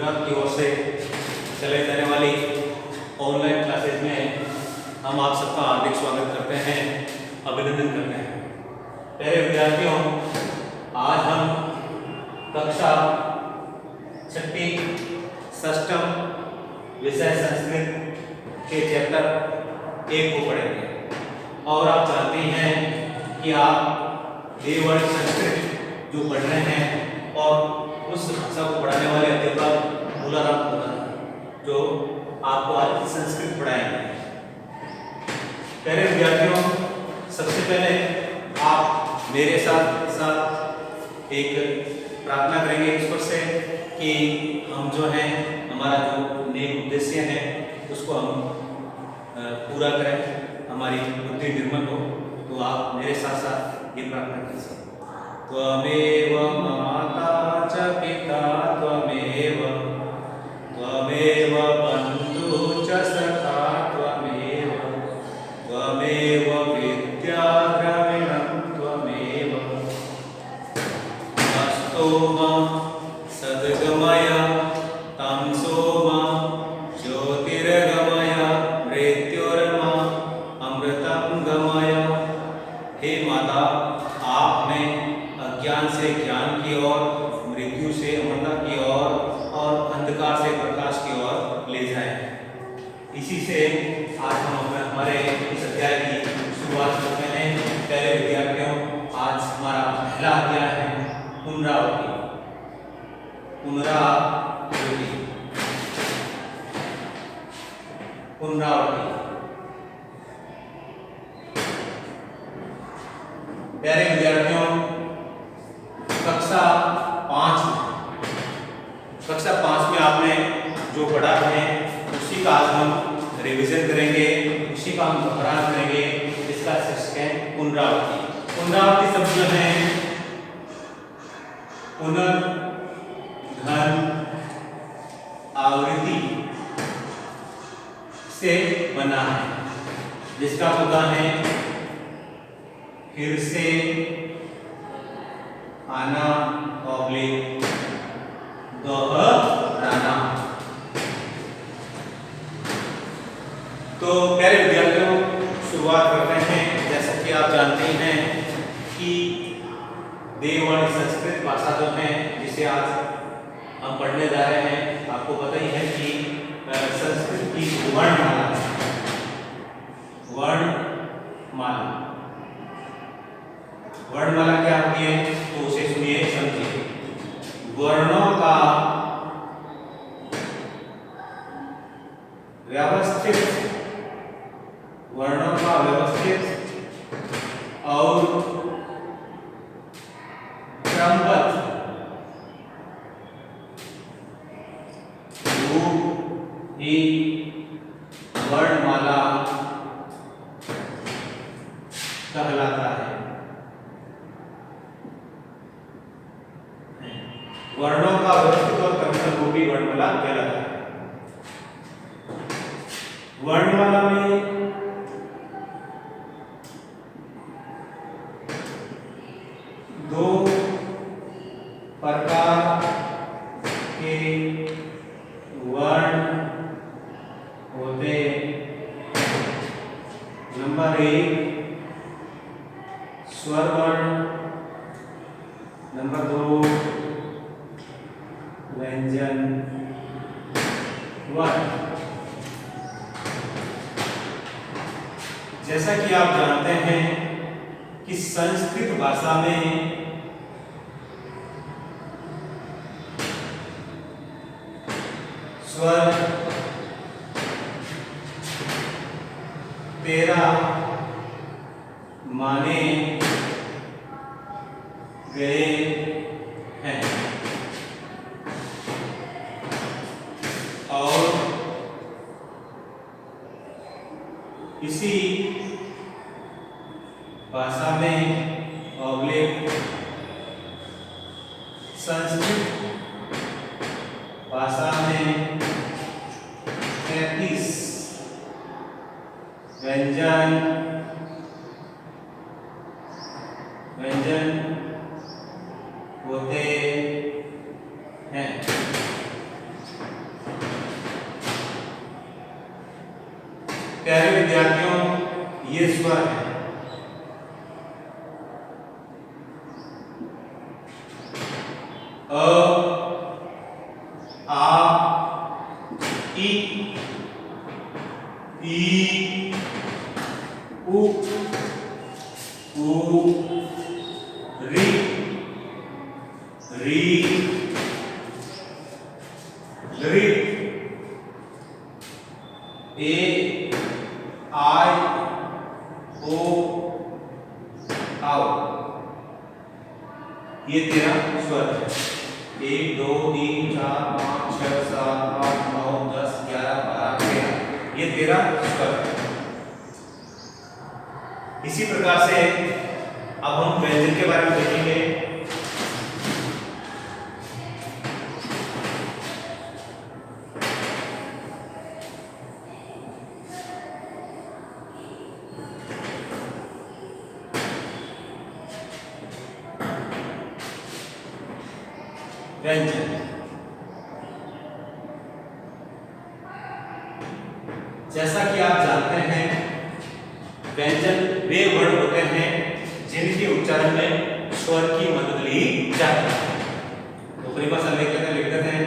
गुजरात की ओर से चलाई जाने वाली ऑनलाइन क्लासेज में हम आप सबका हार्दिक स्वागत करते हैं, अभिनंदन करते हैं। प्यारे विद्यार्थियों, आज हम कक्षा 6वीं षष्ठम विषय संस्कृत के चैप्टर 1 को पढ़ेंगे। और आप जानते हैं कि आप देववाणी संस्कृत जो पढ़ रहे हैं और उस भाषा को पढ़ाने वाले अध्यापक भोलाराम प्रधान जो आपको आज संस्कृत पढ़ाएंगे। प्यारे विद्यार्थियों, सबसे पहले आप मेरे साथ एक प्रार्थना करेंगे ईश्वर से कि हम जो है हमारा जो नेक उद्देश्य है उसको हम पूरा करें, हमारी बुद्धि निर्मल हो। तो आप मेरे साथ साथ ये प्रार्थना कीजिए। त्वमेव माता च पिता त्वमेव, त्वमेव बन्धु च सखा त्वमेव, त्वमेव विद्या द्रविणं त्वमेव। अस्तो मा सद्गमय तमसो मा ज्योतिर्गमय मृत्युर्मा अमृतं गमय। हे माता, आप हमें अज्ञान से ज्ञान की ओर, मृत्यु से अमरता की ओर और अंधकार से प्रकाश की ओर ले जाएं। इसी से आज हम हमारे इस अध्याय की शुरुआत करते हैं। पहले विद्यार्थियों, आज हमारा पहला अध्याय है पुनरावृत्ति। पुनरावृत्ति पुनरावृत्ति। प्यारे विद्यार्थियों, कक्षा 5 में आपने जो पढ़ा है उसी का आज हम रिवीजन करेंगे, उसी का हम दोहरान करेंगे। इसका शीर्षक है पुनरावृत्ति। पुनरावृत्ति शब्द जो है पुनर्धन आवृत्ति से बना है, जिसका होता है फिर से आना ऑब्लिक दोहराना। तो प्यारे विद्यार्थियों, शुरुआत करते हैं। जैसा कि आप जानते हैं कि देववाणी संस्कृत भाषा जो है जिसे आज हम पढ़ने जा रहे हैं, आपको पता ही है कि संस्कृत की वर्णमाला वर्णमाला क्या होती है तो उसे सुनिए, समझिए। वर्णों का व्यवस्थित और क्रमबद्ध रूप ही वर्णमाला कहलाता है। वर्णों का व्यवस्थित और क्रमबद्ध रूप ही वर्णमाला कहलाता है। वर्णमाला में दो प्रकार के वर्ण होते। नंबर 1 स्वर वर्ण, नंबर 2 व्यंजन वर्ण। जैसा कि आप जानते हैं कि संस्कृत भाषा में स्वर 13 माने गए हैं और इसी भाषा में ऑब्लिक संस्कृत भाषा में 33 व्यंजन होते हैं। प्यारे विद्यार्थियों, ये स्वर है। अ, आ, ई, उ, री, री, ए, आई, ओ, आओ। ये 13 स्वर है। 1 2 3 4 5 6 7 8 9 10 11 12 13। ये 13 स्वर है। इसी प्रकार से अब हम व्यंजन के बारे में देखेंगे। व्यंजन, जैसा कि आप जानते हैं, व्यंजन वे वर्ण होते हैं जिनके उच्चारण में स्वर की मदद ली जाती है। तो परिभाषा लिख देते हैं।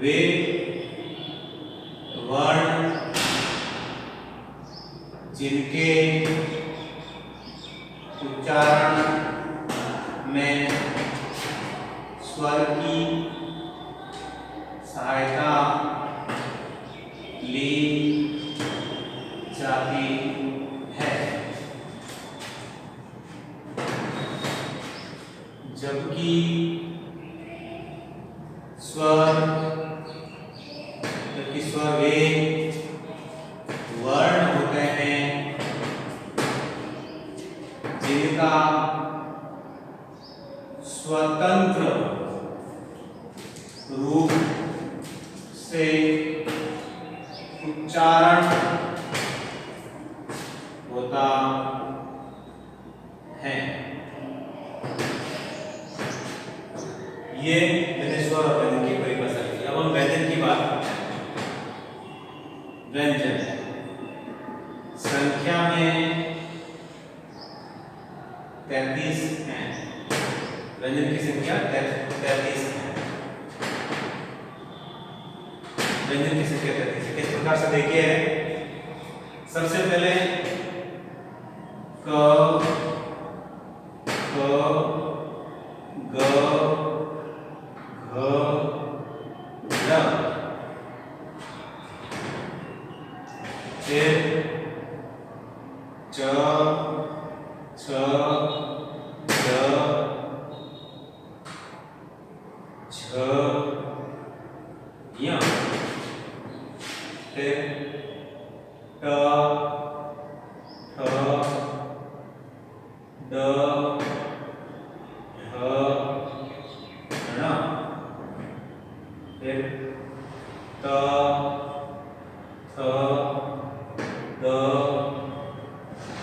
वे वर्ण जिनके उच्चारण में स्वर की सहायता ली जाती है, जबकि स्वर वे वर्ण होते हैं जिनका स्वतंत्र रूप से उच्चारण होता है। ये मैंने स्वर और व्यंजन की परिभाषा की। अब हम व्यंजन की बात करते हैं। व्यंजन संख्या में 33 हैं। व्यंजन की संख्या 33 है। व्यंजन की संख्या 33 है। किस प्रकार से देखिए, सबसे पहले क, ख, ग, घ, ङ, फिर च, छ, ज, झ, य, फिर ट, ठ, ड, ढ, ण, फिर त, थ, द,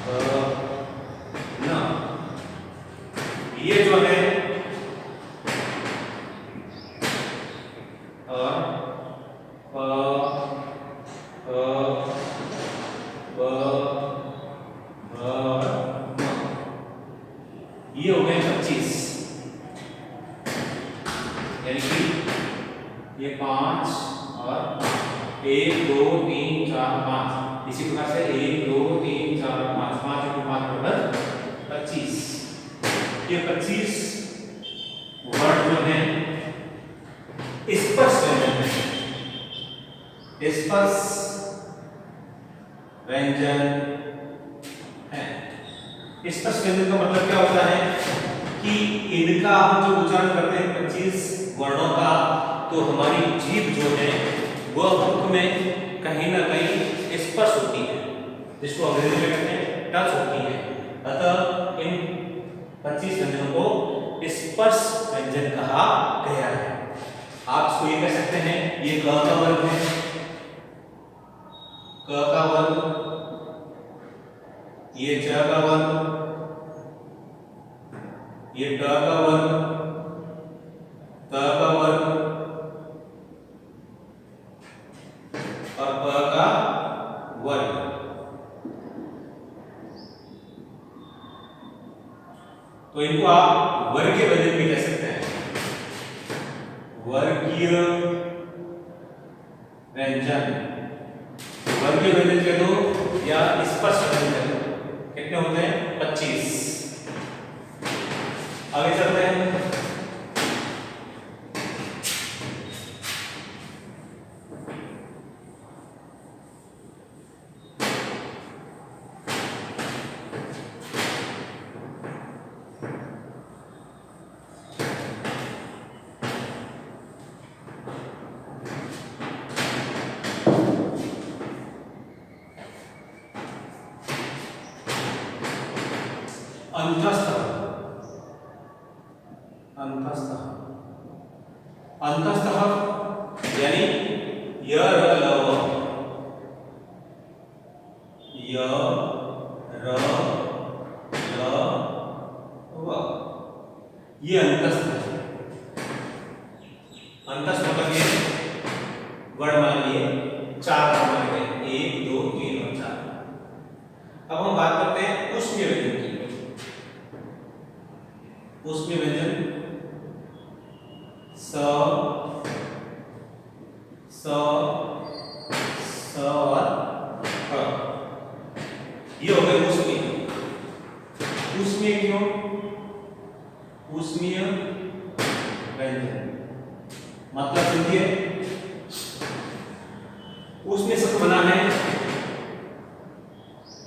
ध, न। ये जो है ये हो गए 25, यानी कि ये 5 और 1 2 3 4 5। इसी प्रकार से 1 2 3 4 5, 5 × 5 बराबर 25। ये 25 वर्ड जो है स्पर्श व्यंजन है। स्पर्श व्यंजन है। स्पर्श व्यंजन का मतलब क्या होता है कि इनका हम जो उच्चारण करते हैं 25 वर्णों का, तो हमारी जीभ जो है वह मुख में कहीं ना कहीं स्पर्श होती है, जिसको अंग्रेजी में कहते हैं टच होती है। अतः इन 25 व्यंजनों को स्पर्श व्यंजन कहा गया है। आप इसको ये कह सकते हैं, ये क का वर्ग है, क का वर्ग, ये च का वर्ग, ये ट का वर्ग, त का वर्ग और प का तो इनको आप वर्गीय व्यंजन भी कह सकते हैं, वर्गीय व्यंजन। वर्गीय व्यंजन कह दो या स्पष्ट व्यंजन कह दो। कितने होते हैं? 25। आगे चलते हैं। अंतस्थ, अंतस्थ, अंतस्थ यानी य र ल व, य र ल व, ये अंतस्थ है। अंतस्थ मतलब ये वर्णमाला लिए 4 वर्णमाला के 1 2 3 और 4। अब हम बात करते हैं ऊष्मीय व्यंजन की। ऊष्मीय व्यंजन स स स और ह, ये हो गए ऊष्मीय। ऊष्मीय क्यों? ऊष्मीय व्यंजन मतलब समझिए, ऊष्मीय शब्द बना है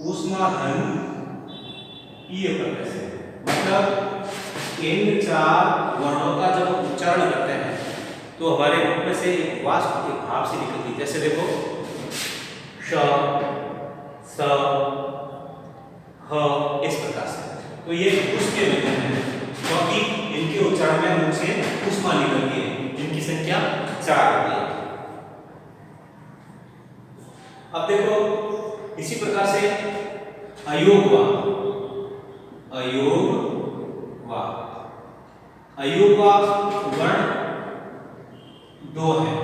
ऊष्मा धन ई प्रत्यय से। मतलब इन 4 वर्णों का जब हम उच्चारण करते हैं तो हमारे मुख में से एक वाष्प एक भाप से निकलती है। जैसे देखो श स ह, इस प्रकार से। तो ये ऊष्मीय व्यंजन है क्योंकि इनके उच्चारण में मुख से ऊष्मा निकलती है। इनकी संख्या 4 होती है। अब देखो इसी प्रकार से अयोगवा, अयोगवा, अयोगवा वर्ण 2 है,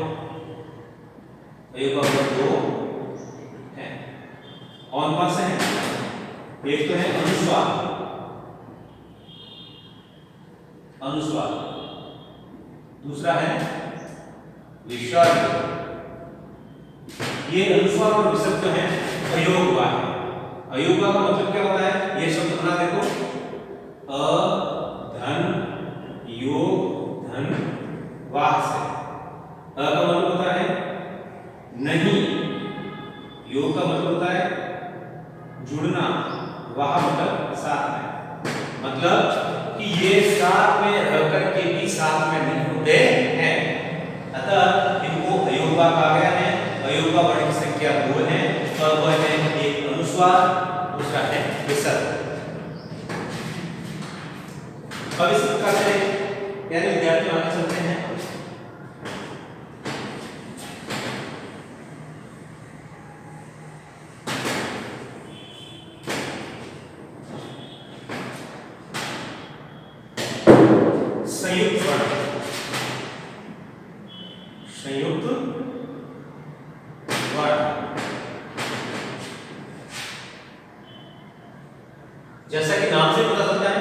अयोगवा वर्ण 2 है। कौन से हैं? एक तो है अनुस्वार, अनुस्वार, दूसरा है विसर्ग। ये अनुस्वार और विसर्ग जो है अयोगवा है। अयोगवा का मतलब क्या होता है? ये शब्द बना देखो, अ धन योग धन वाह से। अ का मतलब होता है नहीं, योग का मतलब होता है जुड़ना, वाह मतलब साथ में। मतलब कि ये साथ में रह करके भी साथ में नहीं होते हैं, अतः इनको अयोगवा कहा गया है। अयोगवा वर्ण की संख्या 2 है और वह है एक अनुस्वार, दूसरा है विसर्ग। अब इस प्रकार से यानी विद्यार्थी आगे चलते हैं। संयुक्त वर्ण, संयुक्त वर्ण जैसा कि नाम से पता चलता है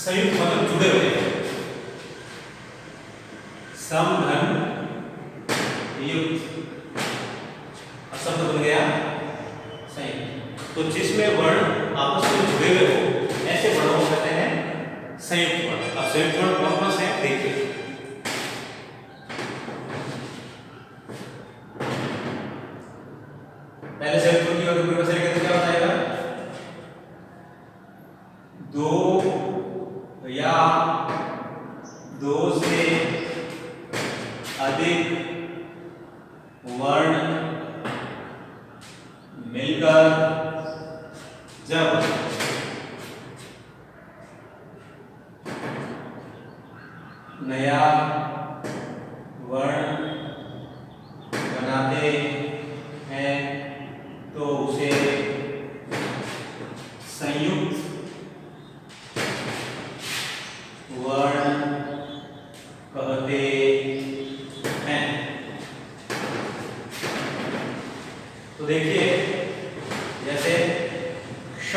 संयुक्त मतलब जुड़े हुए हैं। समधन युक्त शब्द बन गया संयुक्त। तो जिसमें वर्ण आपस में जुड़े हुए हो ऐसे वर्णों को कहते हैं संयुक्त वर्ण। अब संयुक्त वर्ण कौन कौन से हैं देखिए। पहले संयुक्त वर्ण की ओर ऊपर से लेकर क्या बताएगा? 2 या 2 से अधिक वर्ण मिलकर जब नया वर्ण बनाते हैं तो उसे संयुक्त वर्ण कहते हैं। तो देखिए जैसे श,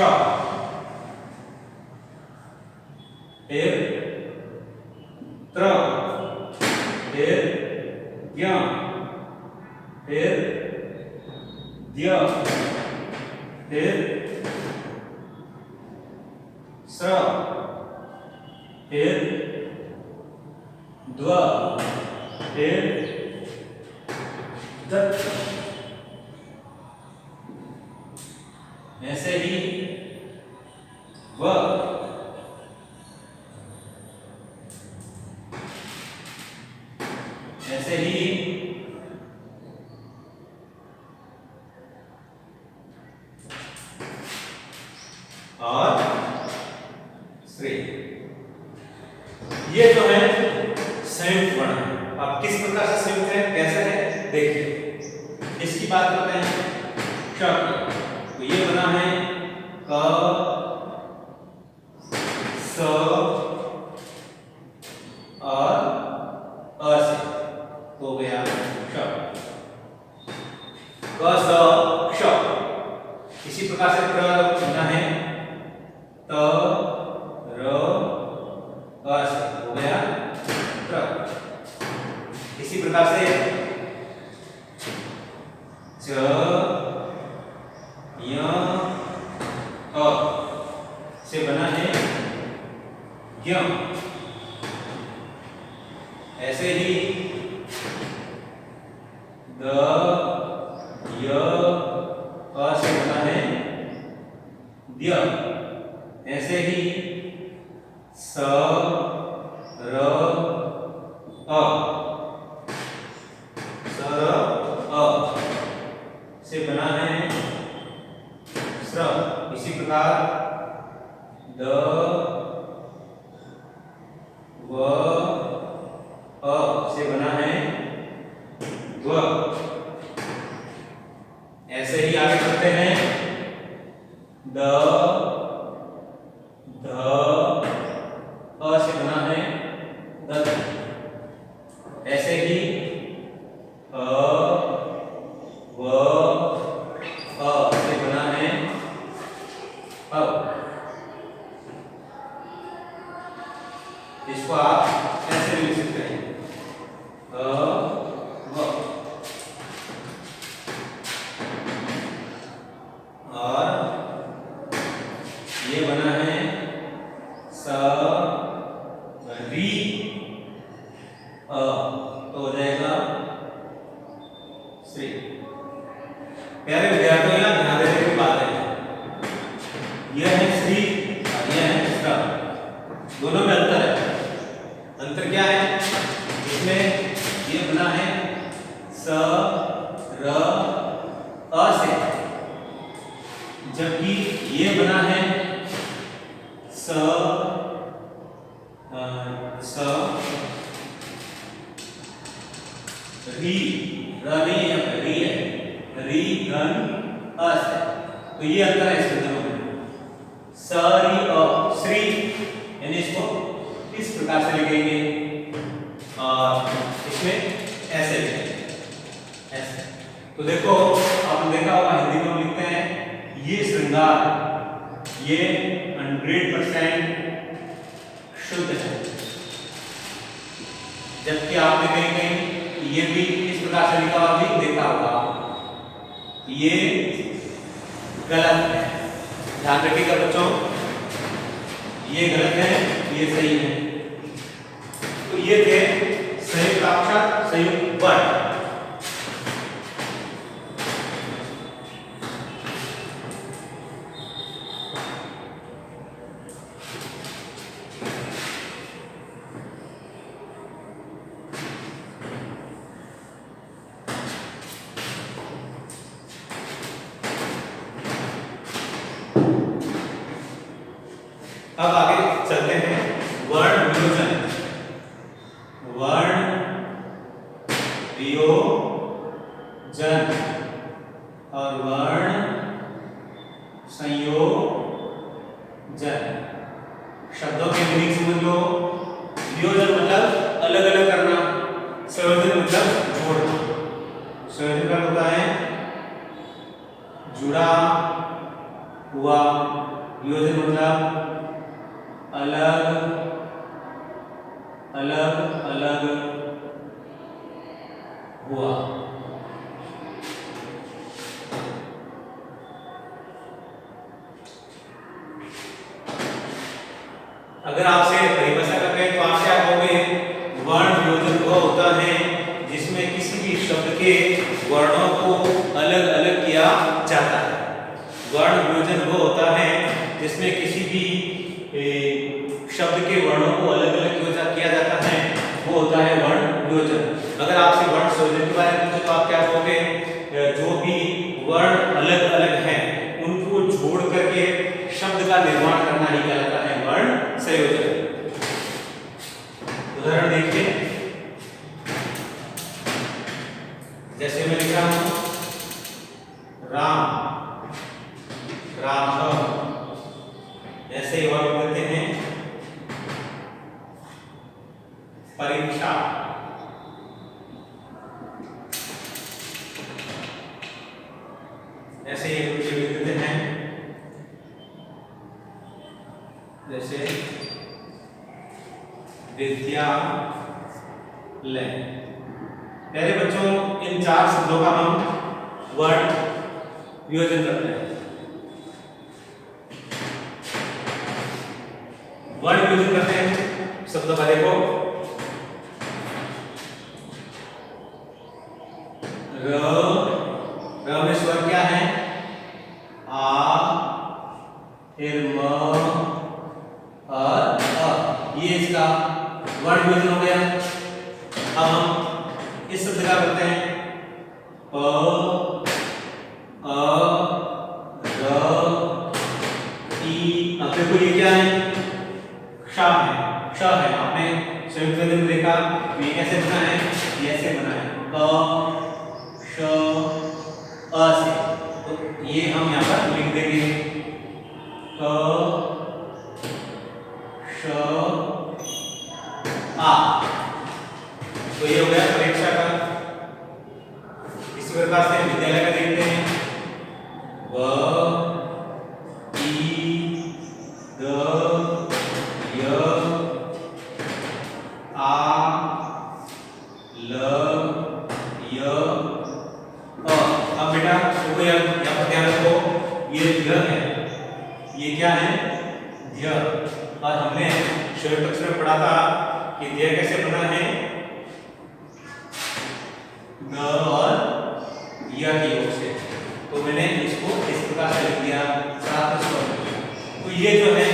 ज्ञ, फिर द्य, फिर स्र, फिर द्व, फिर दत्त। ऐसे ही व, ऐसे ही और श्री। ये जो है संयुक्त वर्ण है। अब किस प्रकार से संयुक्त है, कैसे है, देखिए। इसकी बात करते हैं श की। तो ये बना है क, स और अ से, हो गया श। क, स, क्ष। इसी प्रकार से प्र बना है त, र, अ से, हो गया प्र। इसी प्रकार से ज, य, अ से बना है ज्ञ। ऐसे ही द, य, अ से बना है द्य। ऐसे ही स, र, अ, स, र, अ से बना है स्र। इसी प्रकार द, व, अ से बना है द्व। ऐसे ही आगे बढ़ते हैं द, ध, अ से बना है दत्त। ऐसे ही अ, व, अ से बना है अब। इसको आप ऐसे भी लिख सकते हैं अ, व। और ये बना है स, री, अ, तो हो जाएगा श्री। प्यारे विद्यार्थियों, यहाँ ध्यान देने की बात है, यह है श्री और यह है स्र। दोनों में अंतर है। अंतर क्या है? इसमें ये बना है स, र, अ से, जबकि ये बना है स, री, र नहीं है, री है, री, धन, अ से। तो ये अंतर है इसमें दोनों में। स, री, अ, श्री, यानी इसको इस प्रकार से लिखेंगे और इसमें ऐसे लिखेंगे, ऐसे। तो देखो, आपने देखा होगा हिंदी में हम लिखते हैं ये श्रृंगार, ये 100% शुद्ध है। जबकि आपने कहीं कहीं ये भी इस प्रकार से लिखा हुआ भी देखा होगा, ये गलत है। ध्यान रखिएगा बच्चों, ये गलत है, ये सही है। तो ये थे संयुक्त अक्षर, संयुक्त वर्ण। अब आगे चलते हैं वर्ण वियोजन। वर्ण वियोजन और वर्ण संयोजन। शब्दों के मीनिंग समझ लो। वियोजन मतलब अलग अलग करना, संयोजन मतलब जोड़ना। संयोजन का होता है जुड़ा हुआ, वियोजन मतलब अलग अलग अलग हुआ। अगर आपसे परिभाषा करते हैं तो आप क्या कहोगे? वर्ण वियोजन वह होता है जिसमें किसी भी शब्द के वर्णों को अलग अलग किया जाता है। वर्ण वियोजन वह होता है जिसमें किसी भी शब्द के वर्णों को अलग अलग किया जाता है, वो होता है वर्ण वियोजन। अगर आपसे वर्ण संयोजन के बारे में पूछे तो आप क्या कहोगे? जो भी वर्ण अलग अलग हैं उनको जोड़ करके शब्द का निर्माण करना ही कहलाता है वर्ण संयोजन। उदाहरण देखिए, जैसे मैं लिख रहा हूं राम, राम, ऐसे वर्ग करते हैं परीक्षा, ऐसे लिख देते हैं जैसे विद्यालय। पहले बच्चों इन चार शब्दों का हम वर्ण वियोजन करते हैं। वर्ण वियोजन करते हैं शब्दों का, देखो र में स्वर क्या है? आ, फिर म और अ, ये इसका वर्ण वियोजन हो गया। अब हम इस शब्द का करते हैं प, अ, र, ई। अब देखो ये क्या है? क्ष है, क्ष है। आपने संयुक्त व्यंजन में देखा ये कैसे बना है? ये ऐसे बना है क, श, अ से। तो ये हम यहाँ पर लिख देंगे क, श, आ। तो ये हो गया परीक्षा का। इसी प्रकार से विद्यालय का देखते हैं व, ई, द, य, आ, ल, य, अ। अब बेटा देखो यहाँ पर ध्यान रखो, ये ध्य है, ये क्या है? ध्य। और हमने संयुक्त अक्षर में पढ़ा था कि ध्य कैसे बना है? न और य के योग से। तो मैंने इसको इस प्रकार से लिख दिया, साथ में स्वर किया। तो ये जो है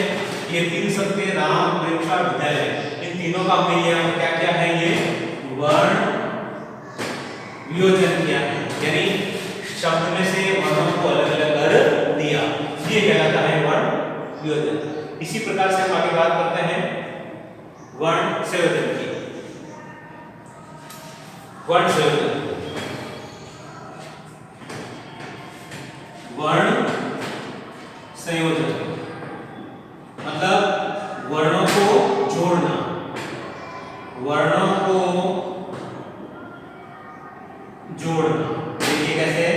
ये तीन शब्द थे राम, परीक्षा, विद्यालय। इन तीनों का हमने यहाँ क्या क्या है? ये वर्ण वियोजन किया है, यानी शब्द में से वर्णों को अलग अलग कर दिया। ये कहलाता है वर्ण वियोजन। इसी प्रकार से हम आगे बात करते हैं वर्ण संयोजन की। वर्ण संयोजन, वर्ण संयोजन मतलब वर्णों को जोड़ना, वर्णों को जोड़ना। देखिए कैसे?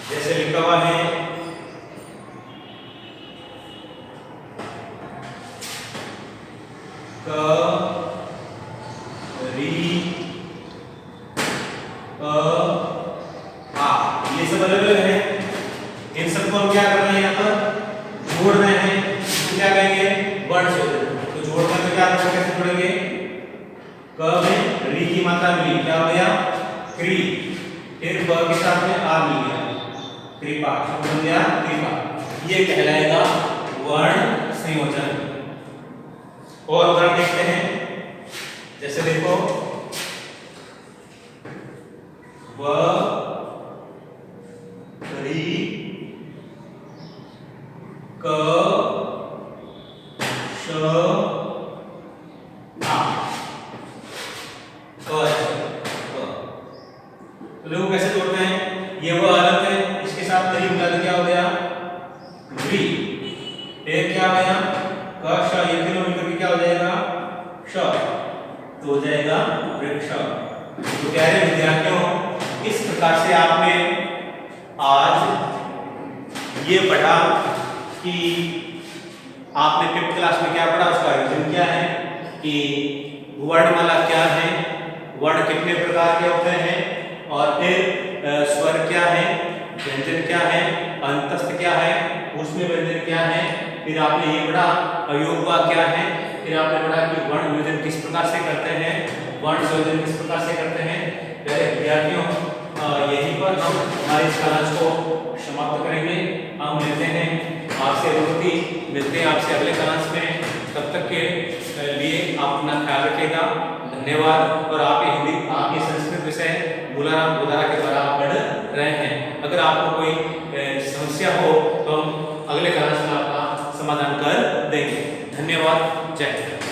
जैसे लिखा हुआ है क, री, क, आ। ये सब अलग अलग है। इन सबको हम क्या कर रहे हैं? यहाँ पर जोड़ रहे हैं। तो क्या कहेंगे? वर्ण संयोजन। तो जोड़ने में क्या करना, कैसे जोड़ेंगे? क में री की मात्रा मिली, क्या हो गया? क्री। फिर ब के साथ में आ मिल गया, कृपा। शब्द बन गया कृपा। ये कहलाएगा वर्ण संयोजन। और उदाहरण देखते हैं, जैसे देखो व, री, क, श, आ। तो देखो कैसे जोड़ते हैं? ये वो अलग है, इसके साथ री मिला तो क्या हो गया? री। फिर क्या हो गया? क, श। ये तीनों मिलकर के क्या हो जाएगा? श। तो हो जाएगा वृक्ष। तो प्यारे विद्यार्थियों, इस प्रकार से आपने आज ये पढ़ा कि आपने 5th क्लास में क्या पढ़ा, उसका आयोजन क्या है, कि वर्णमाला क्या है, वर्ण कितने कितने प्रकार के होते हैं, और फिर स्वर क्या है, व्यंजन क्या है, अंतस्थ क्या है, ऊष्म व्यंजन क्या है, फिर आपने ये पढ़ा अयोगवा क्या है, फिर आपने पढ़ा कि वर्ण योजन किस प्रकार से करते हैं, वर्ण संयोजन किस प्रकार से करते हैं। प्यारे विद्यार्थियों, यहीं पर हम हमारी इस क्लास को समाप्त करेंगे। हम मिलते हैं आपसे मिलते हैं आपसे अगले क्लास में। तब तक के लिए आप अपना ख्याल रखिएगा। धन्यवाद। और आप ये संस्कृत विषय मूलाराम गोदारा के द्वारा पढ़ रहे हैं। अगर आपको कोई समस्या हो तो हम अगले क्लास में आपका समाधान कर देंगे। धन्यवाद। जय हिंद।